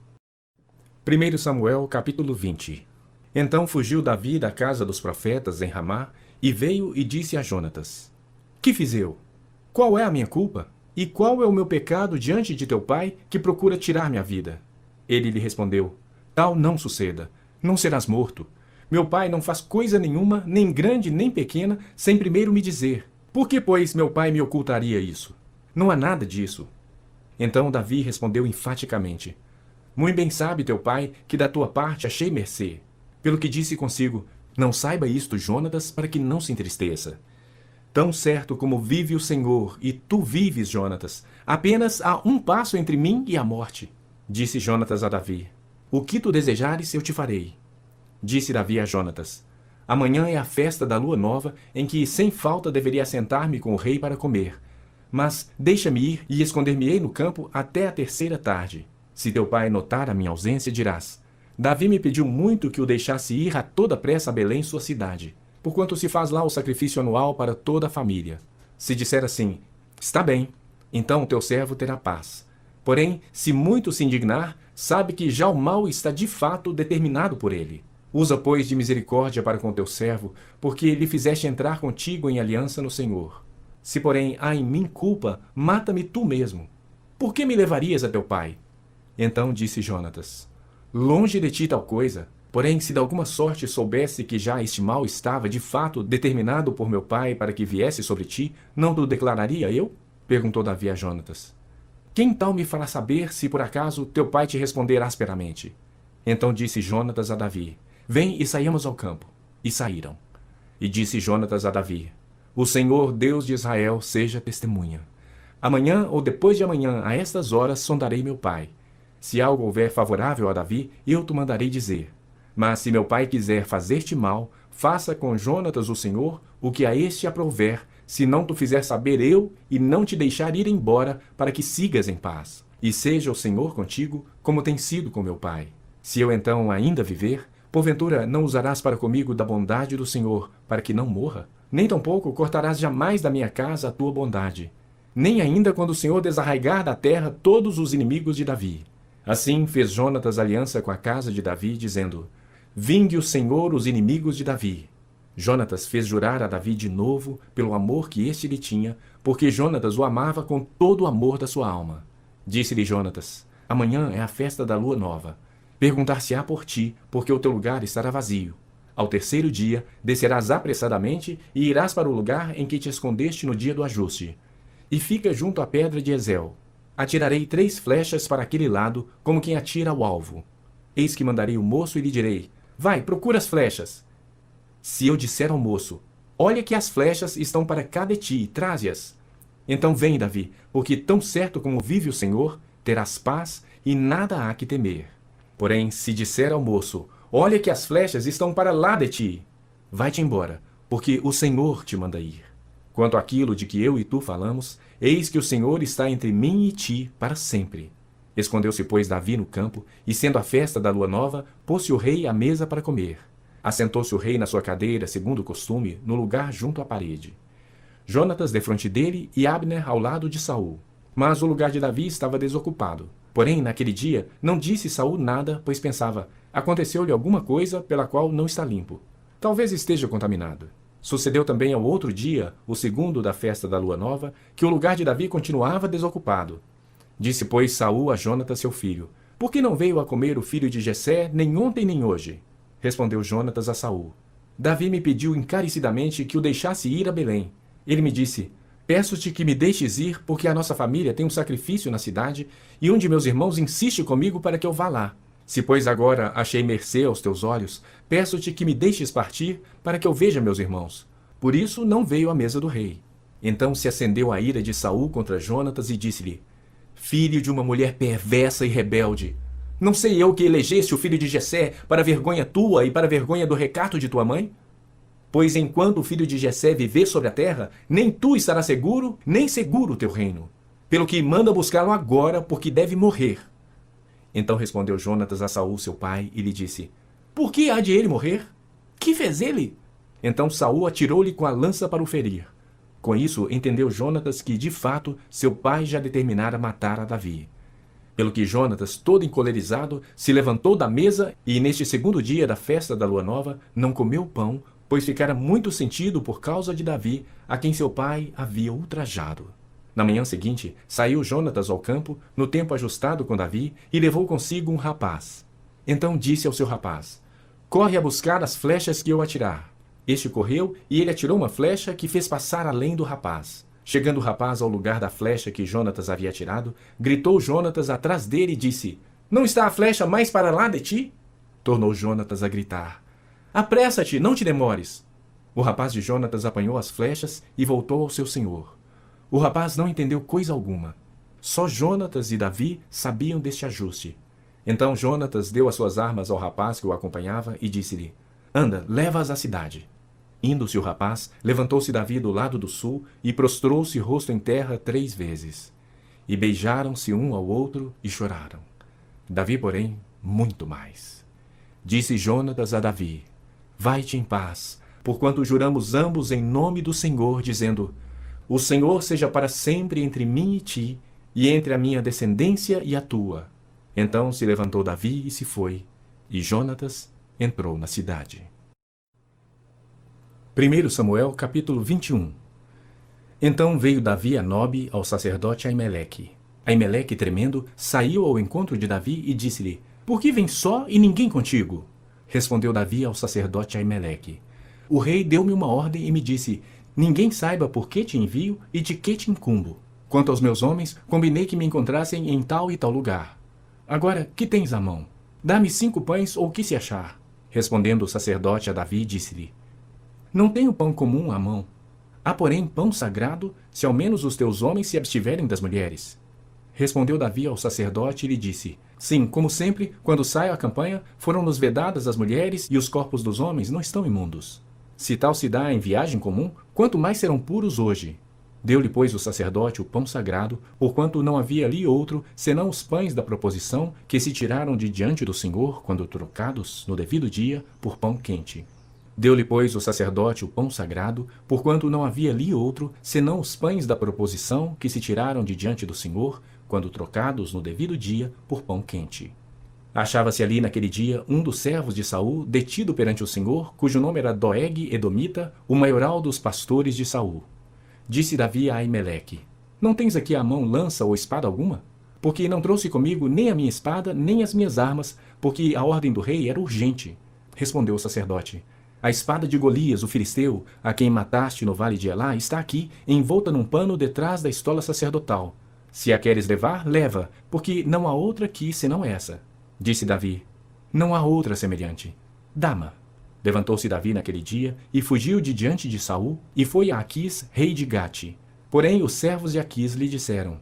1 Samuel capítulo 20. Então fugiu Davi da casa dos profetas em Ramá, e veio e disse a Jonatas: Que fiz eu? Qual é a minha culpa? E qual é o meu pecado diante de teu pai, que procura tirar minha vida? Ele lhe respondeu: Tal não suceda, não serás morto. Meu pai não faz coisa nenhuma, nem grande nem pequena, sem primeiro me dizer: Por que, pois, meu pai me ocultaria isso? Não há nada disso. Então Davi respondeu enfaticamente: Muito bem sabe teu pai que da tua parte achei mercê. Pelo que disse consigo: Não saiba isto, Jonatas, para que não se entristeça. Tão certo como vive o Senhor, e tu vives, Jonatas, apenas há um passo entre mim e a morte. Disse Jonatas a Davi: O que tu desejares, eu te farei. Disse Davi a Jonatas: Amanhã é a festa da lua nova, em que sem falta deveria assentar-me com o rei para comer. Mas deixa-me ir e esconder-me-ei no campo até a terceira tarde. Se teu pai notar a minha ausência, dirás: Davi me pediu muito que o deixasse ir a toda pressa a Belém, sua cidade, porquanto se faz lá o sacrifício anual para toda a família. Se disser assim: Está bem, então o teu servo terá paz. Porém, se muito se indignar, sabe que já o mal está de fato determinado por ele. Usa, pois, de misericórdia para com teu servo, porque lhe fizeste entrar contigo em aliança no Senhor. Se, porém, há em mim culpa, mata-me tu mesmo. Por que me levarias a teu pai? Então disse Jonatas: Longe de ti tal coisa. Porém, se de alguma sorte soubesse que já este mal estava de fato determinado por meu pai para que viesse sobre ti, não te declararia eu? Perguntou Davi a Jonatas. Quem tal me fará saber se por acaso teu pai te responder asperamente? Então disse Jonatas a Davi: Vem e saiamos ao campo. E saíram. E disse Jonatas a Davi: O Senhor, Deus de Israel, seja testemunha. Amanhã ou depois de amanhã, a estas horas, sondarei meu pai. Se algo houver favorável a Davi, eu te mandarei dizer. Mas se meu pai quiser fazer-te mal, faça com Jonatas o Senhor o que a este aprouver, se não tu fizer saber eu e não te deixar ir embora, para que sigas em paz. E seja o Senhor contigo, como tem sido com meu pai. Se eu então ainda viver, porventura não usarás para comigo da bondade do Senhor, para que não morra? Nem tampouco cortarás jamais da minha casa a tua bondade. Nem ainda quando o Senhor desarraigar da terra todos os inimigos de Davi. Assim fez Jonatas aliança com a casa de Davi, dizendo: Vingue o Senhor os inimigos de Davi. Jonatas fez jurar a Davi de novo pelo amor que este lhe tinha, porque Jonatas o amava com todo o amor da sua alma. Disse-lhe Jonatas: Amanhã é a festa da lua nova. Perguntar-se-á por ti, porque o teu lugar estará vazio. Ao terceiro dia, descerás apressadamente e irás para o lugar em que te escondeste no dia do ajuste. E fica junto à pedra de Ezel. Atirarei 3 flechas para aquele lado, como quem atira ao alvo. Eis que mandarei o moço e lhe direi: Vai, procura as flechas. Se eu disser ao moço: Olha que as flechas estão para cá de ti, traze-as. Então vem, Davi, porque tão certo como vive o Senhor, terás paz e nada há que temer. Porém, se disser ao moço: Olha que as flechas estão para lá de ti, vai-te embora, porque o Senhor te manda ir. Quanto àquilo de que eu e tu falamos, eis que o Senhor está entre mim e ti para sempre. Escondeu-se, pois, Davi no campo, e sendo a festa da lua nova, pôs-se o rei à mesa para comer. Assentou-se o rei na sua cadeira, segundo o costume, no lugar junto à parede. Jonatas defronte dele e Abner ao lado de Saul. Mas o lugar de Davi estava desocupado. Porém, naquele dia, não disse Saul nada, pois pensava, aconteceu-lhe alguma coisa pela qual não está limpo. Talvez esteja contaminado. Sucedeu também ao outro dia, o segundo da festa da lua nova, que o lugar de Davi continuava desocupado. Disse, pois, Saul a Jonatas, seu filho, por que não veio a comer o filho de Jessé, nem ontem nem hoje? Respondeu Jonatas a Saul, Davi me pediu encarecidamente que o deixasse ir a Belém. Ele me disse, peço-te que me deixes ir, porque a nossa família tem um sacrifício na cidade, e um de meus irmãos insiste comigo para que eu vá lá. Se, pois, agora achei mercê aos teus olhos, peço-te que me deixes partir, para que eu veja meus irmãos. Por isso não veio à mesa do rei. Então se acendeu a ira de Saul contra Jonatas e disse-lhe, filho de uma mulher perversa e rebelde, não sei eu que elegeste o filho de Jessé para vergonha tua e para vergonha do recato de tua mãe? Pois enquanto o filho de Jessé viver sobre a terra, nem tu estarás seguro, nem seguro o teu reino. Pelo que manda buscá-lo agora, porque deve morrer. Então respondeu Jonatas a Saul, seu pai, e lhe disse, por que há de ele morrer? Que fez ele? Então Saul atirou-lhe com a lança para o ferir. Com isso, entendeu Jonatas que, de fato, seu pai já determinara matar a Davi. Pelo que Jonatas, todo encolerizado, se levantou da mesa e, neste segundo dia da festa da lua nova, não comeu pão, pois ficara muito sentido por causa de Davi, a quem seu pai havia ultrajado. Na manhã seguinte, saiu Jonatas ao campo, no tempo ajustado com Davi, e levou consigo um rapaz. Então disse ao seu rapaz, corre a buscar as flechas que eu atirar. Este correu, e ele atirou uma flecha que fez passar além do rapaz. Chegando o rapaz ao lugar da flecha que Jonatas havia atirado, gritou Jonatas atrás dele e disse, não está a flecha mais para lá de ti? Tornou Jonatas a gritar, apressa-te, não te demores. O rapaz de Jonatas apanhou as flechas e voltou ao seu senhor. O rapaz não entendeu coisa alguma. Só Jonatas e Davi sabiam deste ajuste. Então Jonatas deu as suas armas ao rapaz que o acompanhava e disse-lhe, anda, leva-as à cidade. Indo-se o rapaz, levantou-se Davi do lado do sul e prostrou-se rosto em terra 3 vezes. E beijaram-se um ao outro e choraram. Davi, porém, muito mais. Disse Jonatas a Davi, vai-te em paz, porquanto juramos ambos em nome do Senhor, dizendo, o Senhor seja para sempre entre mim e ti, e entre a minha descendência e a tua. Então se levantou Davi e se foi, e Jonatas entrou na cidade. 1 Samuel, capítulo 21. Então veio Davi a Nobe, ao sacerdote Aimeleque. Aimeleque, tremendo, saiu ao encontro de Davi e disse-lhe, por que vens só e ninguém contigo? Respondeu Davi ao sacerdote Aimeleque, o rei deu-me uma ordem e me disse, ninguém saiba por que te envio e de que te incumbo. Quanto aos meus homens, combinei que me encontrassem em tal e tal lugar. Agora, que tens à mão? Dá-me 5 pães ou o que se achar. Respondendo o sacerdote a Davi, disse-lhe, não tenho pão comum à mão. Há, porém, pão sagrado, se ao menos os teus homens se abstiverem das mulheres. Respondeu Davi ao sacerdote e lhe disse, sim, como sempre, quando saio à campanha, foram-nos vedadas as mulheres e os corpos dos homens não estão imundos. Se tal se dá em viagem comum, quanto mais serão puros hoje. Deu-lhe, pois, o sacerdote o pão sagrado, porquanto não havia ali outro, senão os pães da proposição, que se tiraram de diante do Senhor, quando trocados, no devido dia, por pão quente. Deu-lhe, pois, o sacerdote o pão sagrado, porquanto não havia ali outro, senão os pães da proposição, que se tiraram de diante do Senhor, quando trocados no devido dia, por pão quente. Achava-se ali naquele dia um dos servos de Saul, detido perante o Senhor, cujo nome era Doeg Edomita, o maioral dos pastores de Saul. Disse Davi a Aimeleque, não tens aqui à mão lança ou espada alguma? Porque não trouxe comigo nem a minha espada, nem as minhas armas, porque a ordem do rei era urgente. Respondeu o sacerdote, a espada de Golias, o filisteu, a quem mataste no vale de Elá, está aqui, envolta num pano detrás da estola sacerdotal. Se a queres levar, leva, porque não há outra aqui senão essa. Disse Davi, não há outra semelhante. Dá-ma. Levantou-se Davi naquele dia, e fugiu de diante de Saul, e foi a Aquis, rei de Gate. Porém os servos de Aquis lhe disseram,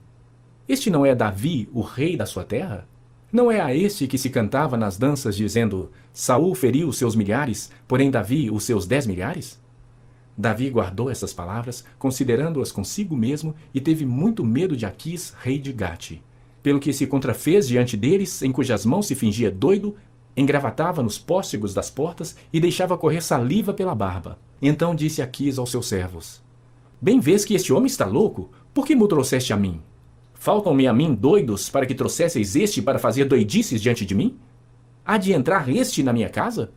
este não é Davi, o rei da sua terra? Não é a este que se cantava nas danças, dizendo, Saul feriu os seus milhares, porém Davi os seus 10 milhares? Davi guardou essas palavras, considerando-as consigo mesmo, e teve muito medo de Aquis, rei de Gate. Pelo que se contrafez diante deles, em cujas mãos se fingia doido, engravatava nos pórtigos das portas e deixava correr saliva pela barba. Então disse Aquis aos seus servos: Bem vês que este homem está louco? Por que me trouxeste a mim? Faltam-me a mim doidos para que trouxesseis este para fazer doidices diante de mim? Há de entrar este na minha casa?